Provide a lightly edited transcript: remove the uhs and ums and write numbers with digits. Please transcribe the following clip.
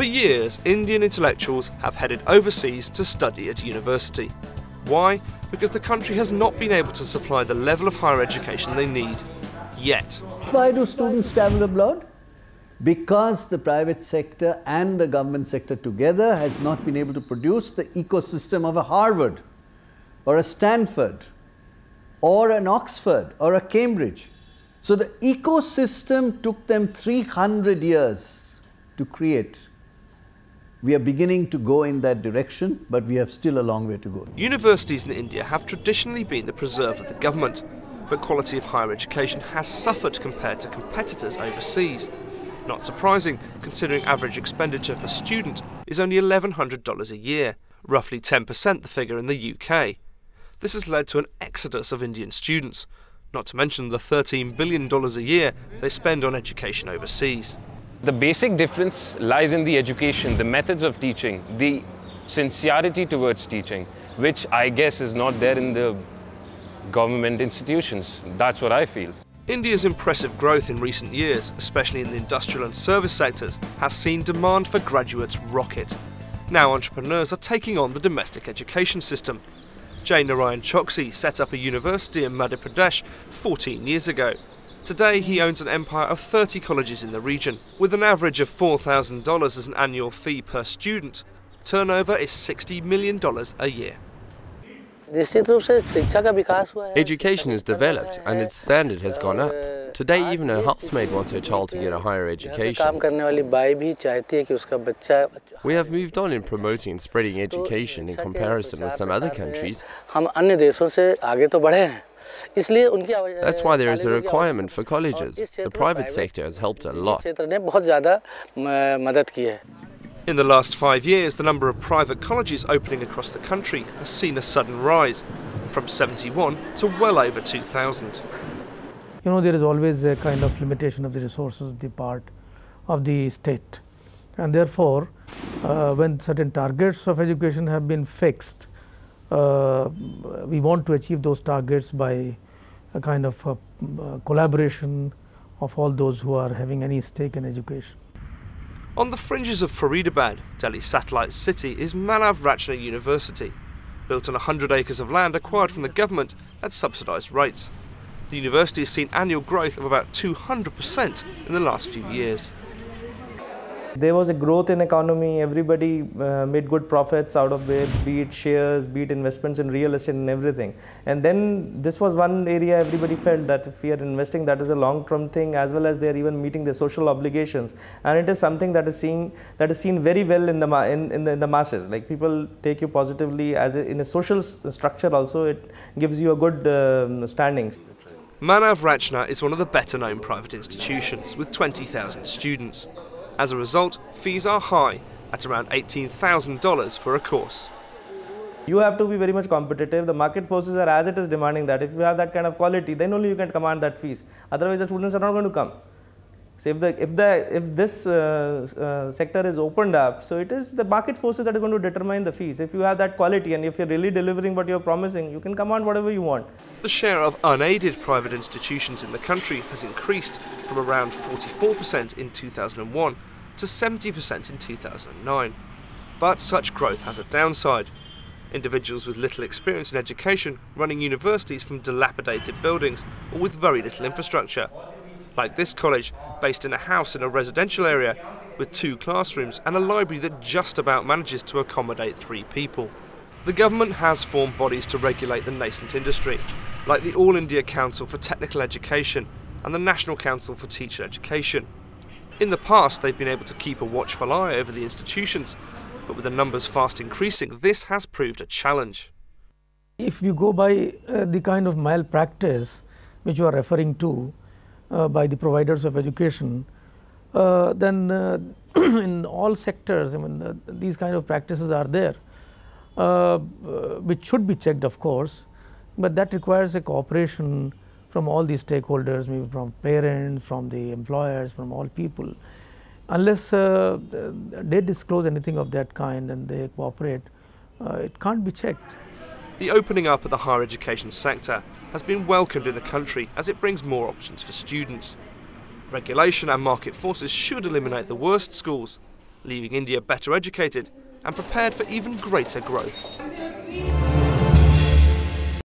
For years, Indian intellectuals have headed overseas to study at university. Why? Because the country has not been able to supply the level of higher education they need, yet. Why do students travel abroad? Because the private sector and the government sector together has not been able to produce the ecosystem of a Harvard or a Stanford or an Oxford or a Cambridge. So the ecosystem took them 300 years to create. We are beginning to go in that direction, but we have still a long way to go. Universities in India have traditionally been the preserve of the government, but quality of higher education has suffered compared to competitors overseas. Not surprising, considering average expenditure per student is only $1,100 a year, roughly 10% the figure in the UK. This has led to an exodus of Indian students, not to mention the $13 billion a year they spend on education overseas. The basic difference lies in the education, the methods of teaching, the sincerity towards teaching, which I guess is not there in the government institutions. That's what I feel. India's impressive growth in recent years, especially in the industrial and service sectors, has seen demand for graduates rocket. Now entrepreneurs are taking on the domestic education system. Jay Narayan Choksi set up a university in Madhya Pradesh 14 years ago. Today he owns an empire of 30 colleges in the region, with an average of $4,000 as an annual fee per student. Turnover is $60 million a year. Education has developed and its standard has gone up. Today even a housemaid wants her child to get a higher education. We have moved on in promoting and spreading education in comparison with some other countries. That's why there is a requirement for colleges. The private sector has helped a lot. In the last 5 years, the number of private colleges opening across the country has seen a sudden rise, from 71 to well over 2,000. You know, there is always a kind of limitation of the resources of the part of the state, and therefore when certain targets of education have been fixed, we want to achieve those targets by a kind of collaboration of all those who are having any stake in education. On the fringes of Faridabad, Delhi's satellite city, is Manav Rachna University, built on 100 acres of land acquired from the government at subsidised rates. The university has seen annual growth of about 200% in the last few years. There was a growth in economy, everybody made good profits out of it, be it shares, be it investments in real estate and everything. And then this was one area everybody felt that if we are investing, that is a long-term thing, as well as they are even meeting their social obligations. And it is something that is seen very well in the masses. Like people take you positively as in a social structure also, it gives you a good standing. Manav Rachna is one of the better-known private institutions with 20,000 students. As a result, fees are high, at around $18,000 for a course. You have to be very much competitive. The market forces are as it is demanding that. If you have that kind of quality, then only you can command that fees. Otherwise, the students are not going to come. So if this sector is opened up, so it is the market forces that are going to determine the fees. If you have that quality and if you're really delivering what you're promising, you can command whatever you want. The share of unaided private institutions in the country has increased from around 44% in 2001 to 70% in 2009. But such growth has a downside. Individuals with little experience in education running universities from dilapidated buildings or with very little infrastructure. Like this college, based in a house in a residential area with 2 classrooms and a library that just about manages to accommodate 3 people. The government has formed bodies to regulate the nascent industry, like the All India Council for Technical Education and the National Council for Teacher Education. In the past, they've been able to keep a watchful eye over the institutions, but with the numbers fast increasing, this has proved a challenge. If you go by the kind of malpractice which you are referring to, by the providers of education, then in all sectors, I mean, these kind of practices are there, which should be checked, of course, but that requires a cooperation from all the stakeholders, maybe from parents, from the employers, from all people. Unless they disclose anything of that kind and they cooperate, it can't be checked. The opening up of the higher education sector has been welcomed in the country as it brings more options for students. Regulation and market forces should eliminate the worst schools, leaving India better educated and prepared for even greater growth.